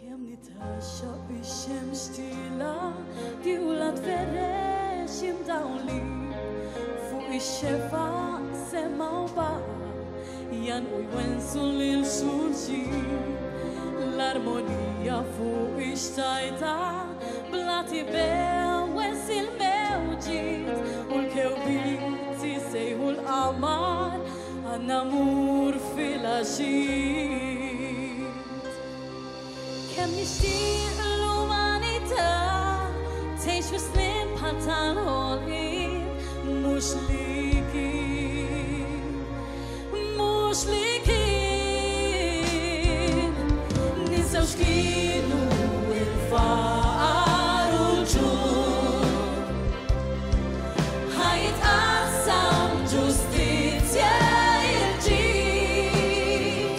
Kem nitasha b'shem stila di ulat veresh im dawli fuq ix-xefa semgħu baqa' janqu jwensu lil xulxin l-armonija fuq ix-xtajta bla tibewwes il-mewġied u l-kewbiet jisejħu l-qamar għan-namur fil-għaxiet. Kemm nixtieq l-umanità tgħix fi snin bħal tal-ħolqiet mhux li kien ninsew x'kienu il-faqar u l-ġud ħajitqassam ġustizzja il-ġid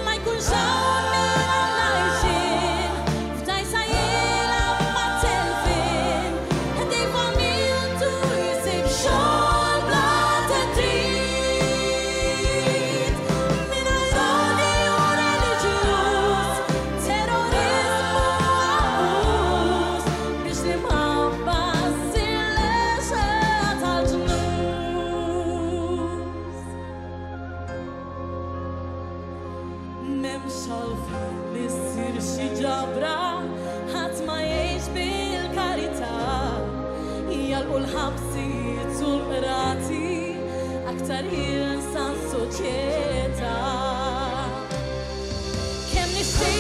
ma jkunx hawn min għajxin f'dajsa jilgħab mat-telfin ħdej familtu jsib xogħol bla teddid mingħajr odio reliġjuż terrorizmu abbuż biex l-imħabba ssir lexa tal-ġnus. M'hemmx għalfejn li ssir xi ġabra ħadd ma jgħix bil-karità jgħalqu l-ħabsiet u l-qrati aktar ħielsa s-soċjetà. Kemm nixtieq